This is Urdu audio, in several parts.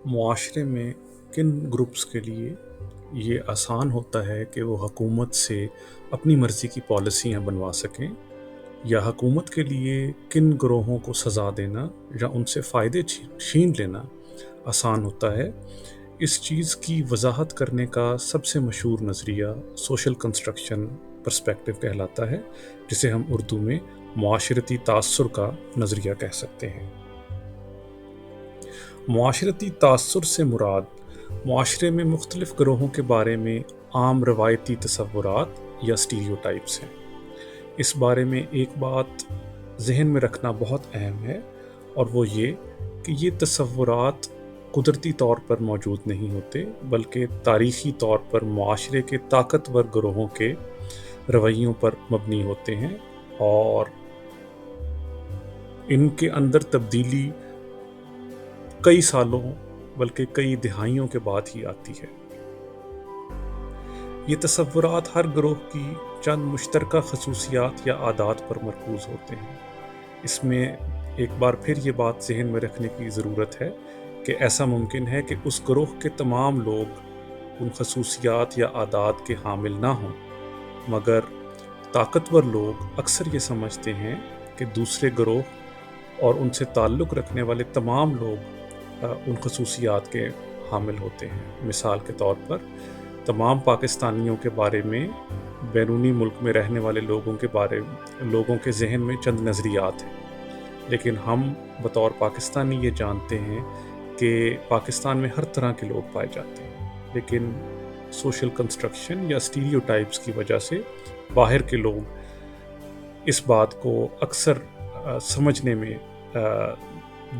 معاشرے میں کن گروپس کے لیے یہ آسان ہوتا ہے کہ وہ حکومت سے اپنی مرضی کی پالیسیاں بنوا سکیں، یا حکومت کے لیے کن گروہوں کو سزا دینا یا ان سے فائدے چھین لینا آسان ہوتا ہے؟ اس چیز کی وضاحت کرنے کا سب سے مشہور نظریہ سوشل کنسٹرکشن پرسپیکٹو کہلاتا ہے، جسے ہم اردو میں معاشرتی تاثر کا نظریہ کہہ سکتے ہیں۔ معاشرتی تاثر سے مراد معاشرے میں مختلف گروہوں کے بارے میں عام روایتی تصورات یا اسٹیریوٹائپس ہیں۔ اس بارے میں ایک بات ذہن میں رکھنا بہت اہم ہے، اور وہ یہ کہ یہ تصورات قدرتی طور پر موجود نہیں ہوتے، بلکہ تاریخی طور پر معاشرے کے طاقتور گروہوں کے رویوں پر مبنی ہوتے ہیں، اور ان کے اندر تبدیلی کئی سالوں بلکہ کئی دہائیوں کے بعد ہی آتی ہے۔ یہ تصورات ہر گروہ کی چند مشترکہ خصوصیات یا عادات پر مرکوز ہوتے ہیں۔ اس میں ایک بار پھر یہ بات ذہن میں رکھنے کی ضرورت ہے کہ ایسا ممکن ہے کہ اس گروہ کے تمام لوگ ان خصوصیات یا عادات کے حامل نہ ہوں، مگر طاقتور لوگ اکثر یہ سمجھتے ہیں کہ دوسرے گروہ اور ان سے تعلق رکھنے والے تمام لوگ ان خصوصیات کے حامل ہوتے ہیں۔ مثال کے طور پر تمام پاکستانیوں کے بارے میں بیرونی ملک میں رہنے والے لوگوں کے ذہن میں چند نظریات ہیں، لیکن ہم بطور پاکستانی یہ جانتے ہیں کہ پاکستان میں ہر طرح کے لوگ پائے جاتے ہیں، لیکن سوشل کنسٹرکشن یا اسٹیریوٹائپس کی وجہ سے باہر کے لوگ اس بات کو اکثر سمجھنے میں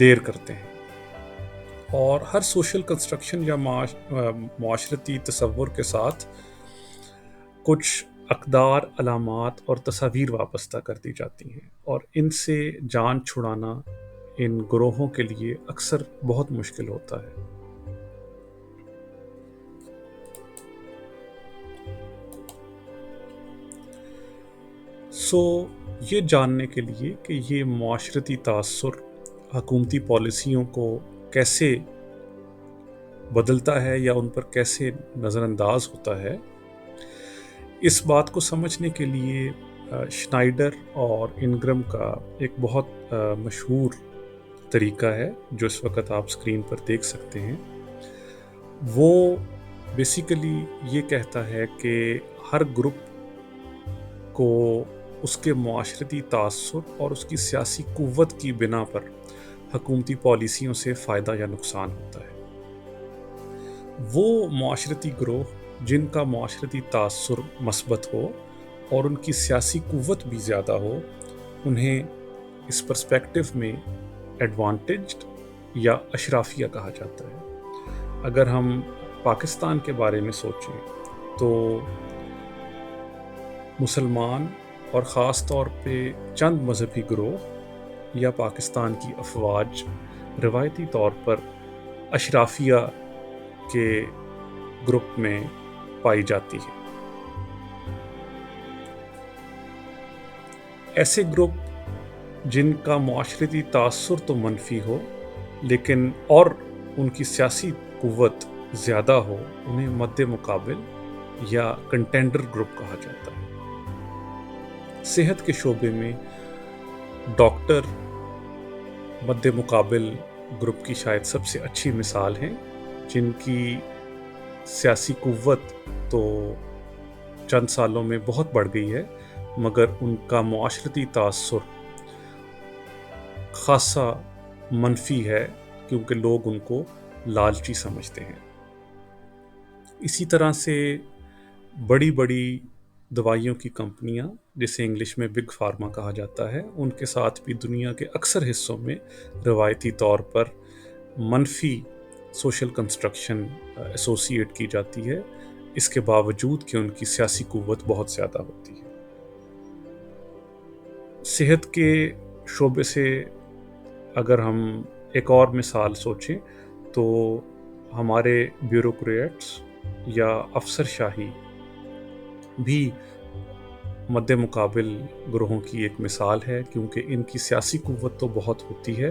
دیر کرتے ہیں۔ اور ہر سوشل کنسٹرکشن یا معاشرتی تصور کے ساتھ کچھ اقدار، علامات اور تصاویر وابستہ کر دی جاتی ہیں، اور ان سے جان چھڑانا ان گروہوں کے لیے اکثر بہت مشکل ہوتا ہے۔ یہ جاننے کے لیے کہ یہ معاشرتی تاثر حکومتی پالیسیوں کو کیسے بدلتا ہے یا ان پر کیسے نظر انداز ہوتا ہے، اس بات کو سمجھنے کے لیے شنائڈر اور انگرم کا ایک بہت مشہور طریقہ ہے جو اس وقت آپ اسکرین پر دیکھ سکتے ہیں۔ وہ بیسیکلی یہ کہتا ہے کہ ہر گروپ کو اس کے معاشرتی تاثر اور اس کی سیاسی قوت کی بنا پر حکومتی پالیسیوں سے فائدہ یا نقصان ہوتا ہے۔ وہ معاشرتی گروہ جن کا معاشرتی تاثر مثبت ہو اور ان کی سیاسی قوت بھی زیادہ ہو، انہیں اس پرسپیکٹو میں ایڈوانٹیجڈ یا اشرافیہ کہا جاتا ہے۔ اگر ہم پاکستان کے بارے میں سوچیں تو مسلمان اور خاص طور پہ چند مذہبی گروہ یا پاکستان کی افواج روایتی طور پر اشرافیہ کے گروپ میں پائی جاتی ہے۔ ایسے گروپ جن کا معاشرتی تاثر تو منفی ہو لیکن اور ان کی سیاسی قوت زیادہ ہو، انہیں مد مقابل یا کنٹینڈر گروپ کہا جاتا ہے۔ صحت کے شعبے میں ڈاکٹر مد مقابل گروپ کی شاید سب سے اچھی مثال ہیں، جن کی سیاسی قوت تو چند سالوں میں بہت بڑھ گئی ہے، مگر ان کا معاشرتی تاثر خاصا منفی ہے کیونکہ لوگ ان کو لالچی سمجھتے ہیں۔ اسی طرح سے بڑی بڑی دوائیوں کی کمپنیاں، جسے انگلش میں بگ فارما کہا جاتا ہے، ان کے ساتھ بھی دنیا کے اکثر حصوں میں روایتی طور پر منفی سوشل کنسٹرکشن ایسوسیٹ کی جاتی ہے، اس کے باوجود کہ ان کی سیاسی قوت بہت زیادہ ہوتی ہے۔ صحت کے شعبے سے اگر ہم ایک اور مثال سوچیں تو ہمارے بیوروکریٹس یا افسر شاہی بھی مد مقابل گروہوں کی ایک مثال ہے، کیونکہ ان کی سیاسی قوت تو بہت ہوتی ہے،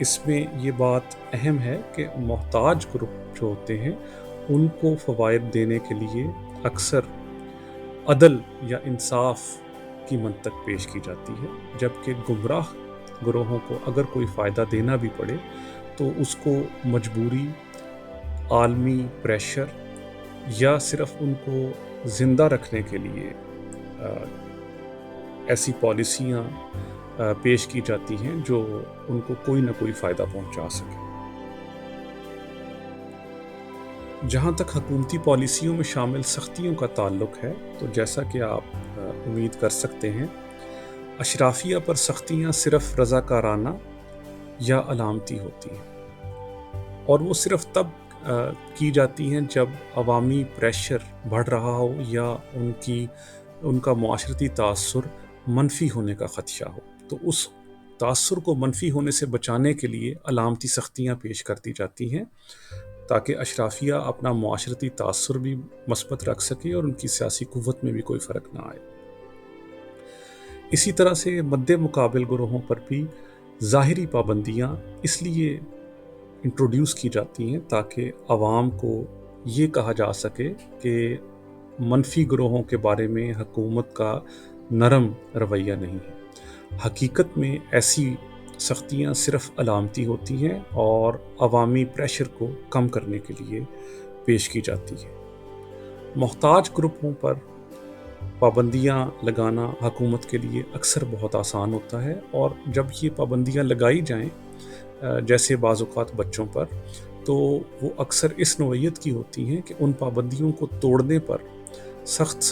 اس میں یہ بات اہم ہے کہ محتاج گروپ جو ہوتے ہیں ان کو فوائد دینے کے لیے اکثر عدل یا انصاف کی منطق پیش کی جاتی ہے، جبکہ گمراہ گروہوں کو اگر کوئی فائدہ دینا بھی پڑے تو اس کو مجبوری، عالمی پریشر یا صرف ان کو زندہ رکھنے کے لیے ایسی پالیسیاں پیش کی جاتی ہیں جو ان کو کوئی نہ کوئی فائدہ پہنچا سکے۔ جہاں تک حکومتی پالیسیوں میں شامل سختیوں کا تعلق ہے تو جیسا کہ آپ امید کر سکتے ہیں، اشرافیہ پر سختیاں صرف رضاکارانہ یا علامتی ہوتی ہیں، اور وہ صرف تب کی جاتی ہیں جب عوامی پریشر بڑھ رہا ہو یا ان کا معاشرتی تاثر منفی ہونے کا خدشہ ہو، تو اس تاثر کو منفی ہونے سے بچانے کے لیے علامتی سختیاں پیش کرتی جاتی ہیں تاکہ اشرافیہ اپنا معاشرتی تاثر بھی مثبت رکھ سکے اور ان کی سیاسی قوت میں بھی کوئی فرق نہ آئے۔ اسی طرح سے مد مقابل گروہوں پر بھی ظاہری پابندیاں اس لیے انٹروڈیوس کی جاتی ہیں تاکہ عوام کو یہ کہا جا سکے کہ منفی گروہوں کے بارے میں حکومت کا نرم رویہ نہیں ہے۔ حقیقت میں ایسی سختیاں صرف علامتی ہوتی ہیں اور عوامی پریشر کو کم کرنے کے لیے پیش کی جاتی ہے۔ محتاج گروپوں پر پابندیاں لگانا حکومت کے لیے اکثر بہت آسان ہوتا ہے، اور جب یہ پابندیاں لگائی جائیں جیسے بعض اوقات بچوں پر، تو وہ اکثر اس نوعیت کی ہوتی ہیں کہ ان پابندیوں کو توڑنے پر سخت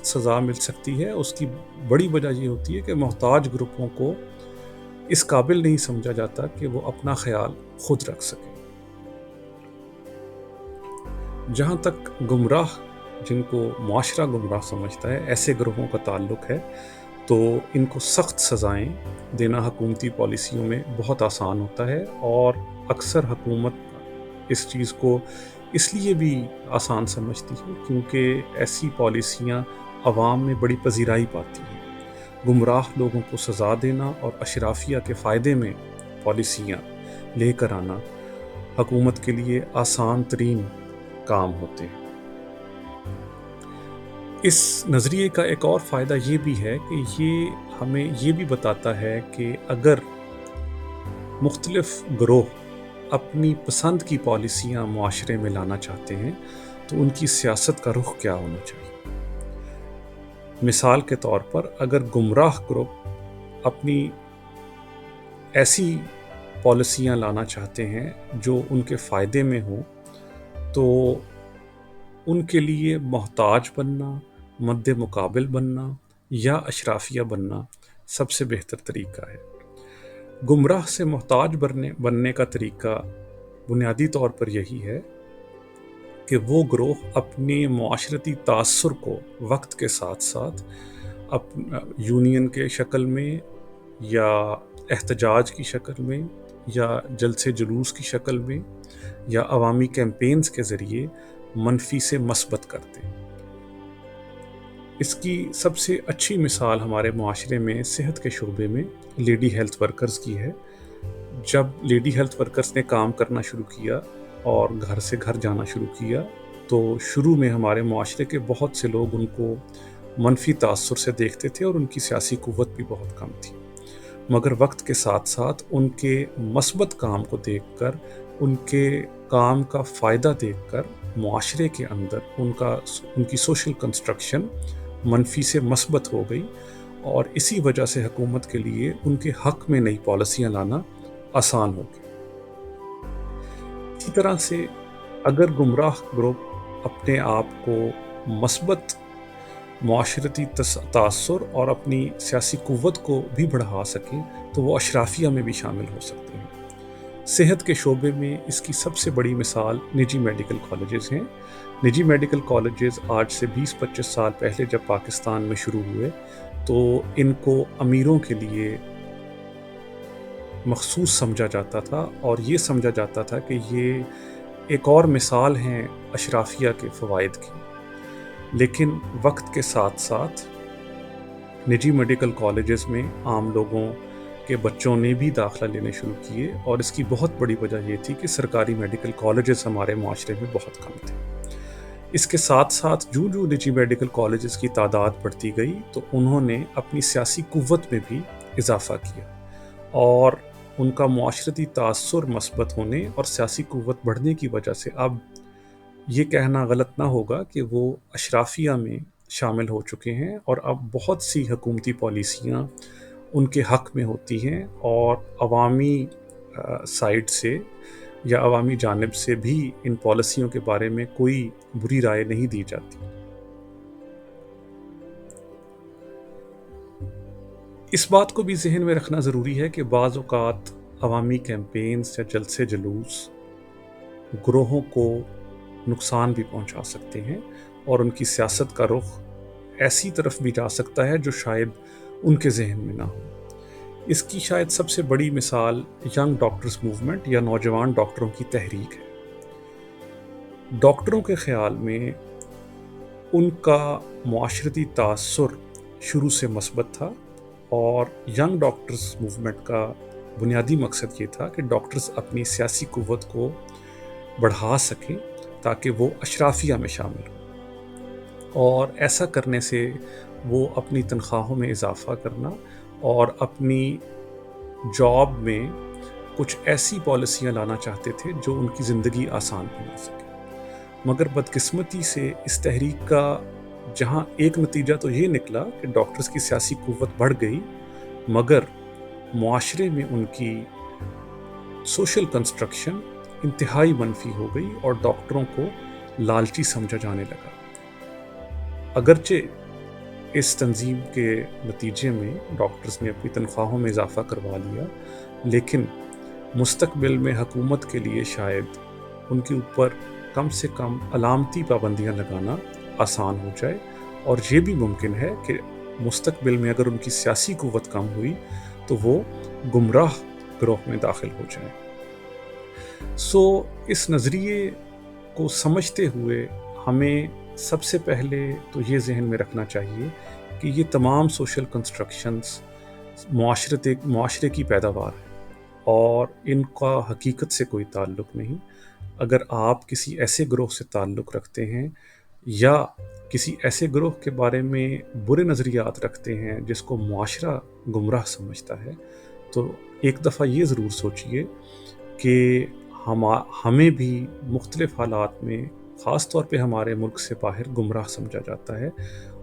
سزا مل سکتی ہے۔ اس کی بڑی وجہ یہ ہوتی ہے کہ محتاج گروپوں کو اس قابل نہیں سمجھا جاتا کہ وہ اپنا خیال خود رکھ سکیں۔ جہاں تک گمراہ، جن کو معاشرہ گمراہ سمجھتا ہے، ایسے گروہوں کا تعلق ہے تو ان کو سخت سزائیں دینا حکومتی پالیسیوں میں بہت آسان ہوتا ہے، اور اکثر حکومت اس چیز کو اس لیے بھی آسان سمجھتی ہے کیونکہ ایسی پالیسیاں عوام میں بڑی پذیرائی پاتی ہیں۔ گمراہ لوگوں کو سزا دینا اور اشرافیہ کے فائدے میں پالیسیاں لے کر آنا حکومت کے لیے آسان ترین کام ہوتے ہیں۔ اس نظریے کا ایک اور فائدہ یہ بھی ہے کہ یہ ہمیں یہ بھی بتاتا ہے کہ اگر مختلف گروہ اپنی پسند کی پالیسیاں معاشرے میں لانا چاہتے ہیں تو ان کی سیاست کا رخ کیا ہونا چاہیے۔ مثال کے طور پر اگر گمراہ گروپ اپنی ایسی پالیسیاں لانا چاہتے ہیں جو ان کے فائدے میں ہوں تو ان کے لیے محتاج بننا، مد مقابل بننا یا اشرافیہ بننا سب سے بہتر طریقہ ہے۔ گمراہ سے محتاج بننے کا طریقہ بنیادی طور پر یہی ہے کہ وہ گروہ اپنے معاشرتی تاثر کو وقت کے ساتھ ساتھ یونین کے شکل میں یا احتجاج کی شکل میں یا جلسے جلوس کی شکل میں یا عوامی کیمپینز کے ذریعے منفی سے مثبت کرتے ہیں۔ اس کی سب سے اچھی مثال ہمارے معاشرے میں صحت کے شعبے میں لیڈی ہیلتھ ورکرز کی ہے۔ جب لیڈی ہیلتھ ورکرز نے کام کرنا شروع کیا اور گھر سے گھر جانا شروع کیا تو شروع میں ہمارے معاشرے کے بہت سے لوگ ان کو منفی تاثر سے دیکھتے تھے اور ان کی سیاسی قوت بھی بہت کم تھی، مگر وقت کے ساتھ ساتھ ان کے مثبت کام کو دیکھ کر، ان کے کام کا فائدہ دیکھ کر معاشرے کے اندر ان کی سوشل کنسٹرکشن منفی سے مثبت ہو گئی، اور اسی وجہ سے حکومت کے لیے ان کے حق میں نئی پالیسیاں لانا آسان ہو گئی۔ اسی طرح سے اگر گمراہ گروپ اپنے آپ کو مثبت معاشرتی تاثر اور اپنی سیاسی قوت کو بھی بڑھا سکیں تو وہ اشرافیہ میں بھی شامل ہو سکتے ہیں۔ صحت کے شعبے میں اس کی سب سے بڑی مثال نجی میڈیکل کالجز ہیں۔ نجی میڈیکل کالجز آج سے 20-25 سال پہلے جب پاکستان میں شروع ہوئے تو ان کو امیروں کے لیے مخصوص سمجھا جاتا تھا، اور یہ سمجھا جاتا تھا کہ یہ ایک اور مثال ہیں اشرافیہ کے فوائد کی۔ لیکن وقت کے ساتھ ساتھ نجی میڈیکل کالجز میں عام لوگوں کہ بچوں نے بھی داخلہ لینے شروع کیے، اور اس کی بہت بڑی وجہ یہ تھی کہ سرکاری میڈیکل کالجز ہمارے معاشرے میں بہت کم تھے۔ اس کے ساتھ ساتھ جو نجی میڈیکل کالجز کی تعداد بڑھتی گئی تو انہوں نے اپنی سیاسی قوت میں بھی اضافہ کیا، اور ان کا معاشرتی تاثر مثبت ہونے اور سیاسی قوت بڑھنے کی وجہ سے اب یہ کہنا غلط نہ ہوگا کہ وہ اشرافیہ میں شامل ہو چکے ہیں، اور اب بہت سی حکومتی پالیسیاں ان کے حق میں ہوتی ہیں، اور عوامی سائڈ سے یا عوامی جانب سے بھی ان پالیسیوں کے بارے میں کوئی بری رائے نہیں دی جاتی۔ اس بات کو بھی ذہن میں رکھنا ضروری ہے کہ بعض اوقات عوامی کیمپینز یا جلسے جلوس گروہوں کو نقصان بھی پہنچا سکتے ہیں، اور ان کی سیاست کا رخ ایسی طرف بھی جا سکتا ہے جو شاید ان کے ذہن میں نہ ہو۔ اس کی شاید سب سے بڑی مثال ینگ ڈاکٹرز موومنٹ یا نوجوان ڈاکٹروں کی تحریک ہے۔ ڈاکٹروں کے خیال میں ان کا معاشرتی تاثر شروع سے مثبت تھا، اور ینگ ڈاکٹرز موومنٹ کا بنیادی مقصد یہ تھا کہ ڈاکٹرز اپنی سیاسی قوت کو بڑھا سکیں تاکہ وہ اشرافیہ میں شامل ہوں، اور ایسا کرنے سے وہ اپنی تنخواہوں میں اضافہ کرنا اور اپنی جاب میں کچھ ایسی پالیسیاں لانا چاہتے تھے جو ان کی زندگی آسان بنا سکے۔ مگر بدقسمتی سے اس تحریک کا جہاں ایک نتیجہ تو یہ نکلا کہ ڈاکٹرز کی سیاسی قوت بڑھ گئی، مگر معاشرے میں ان کی سوشل کنسٹرکشن انتہائی منفی ہو گئی اور ڈاکٹروں کو لالچی سمجھا جانے لگا۔ اگرچہ اس تنظیم کے نتیجے میں ڈاکٹرز نے اپنی تنخواہوں میں اضافہ کروا لیا، لیکن مستقبل میں حکومت کے لیے شاید ان کے اوپر کم سے کم علامتی پابندیاں لگانا آسان ہو جائے، اور یہ بھی ممکن ہے کہ مستقبل میں اگر ان کی سیاسی قوت کم ہوئی تو وہ گمراہ گروہ میں داخل ہو جائیں۔ اس نظریے کو سمجھتے ہوئے ہمیں سب سے پہلے تو یہ ذہن میں رکھنا چاہیے کہ یہ تمام سوشل کنسٹرکشنز معاشرے کی پیداوار ہے، اور ان کا حقیقت سے کوئی تعلق نہیں۔ اگر آپ کسی ایسے گروہ سے تعلق رکھتے ہیں یا کسی ایسے گروہ کے بارے میں برے نظریات رکھتے ہیں جس کو معاشرہ گمراہ سمجھتا ہے، تو ایک دفعہ یہ ضرور سوچئے کہ ہمیں بھی مختلف حالات میں، خاص طور پہ ہمارے ملک سے باہر، گمراہ سمجھا جاتا ہے،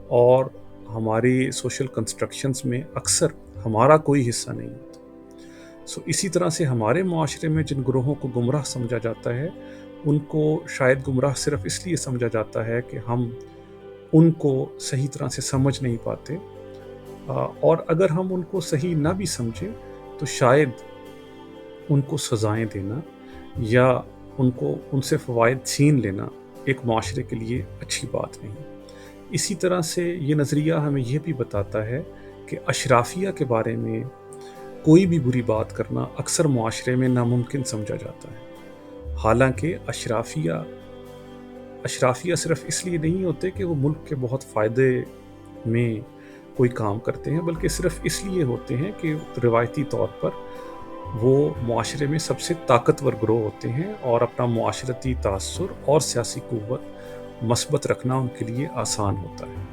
اور ہماری سوشل کنسٹرکشنز میں اکثر ہمارا کوئی حصہ نہیں ہوتا۔ اسی طرح سے ہمارے معاشرے میں جن گروہوں کو گمراہ سمجھا جاتا ہے، ان کو شاید گمراہ صرف اس لیے سمجھا جاتا ہے کہ ہم ان کو صحیح طرح سے سمجھ نہیں پاتے، اور اگر ہم ان کو صحیح نہ بھی سمجھیں تو شاید ان کو سزائیں دینا یا ان سے فوائد چھین لینا ایک معاشرے کے لیے اچھی بات نہیں۔ اسی طرح سے یہ نظریہ ہمیں یہ بھی بتاتا ہے کہ اشرافیہ کے بارے میں کوئی بھی بری بات کرنا اکثر معاشرے میں ناممکن سمجھا جاتا ہے، حالانکہ اشرافیہ صرف اس لیے نہیں ہوتے کہ وہ ملک کے بہت فائدے میں کوئی کام کرتے ہیں، بلکہ صرف اس لیے ہوتے ہیں کہ روایتی طور پر وہ معاشرے میں سب سے طاقتور گروہ ہوتے ہیں، اور اپنا معاشرتی تاثر اور سیاسی قوت مثبت رکھنا ان کے لیے آسان ہوتا ہے۔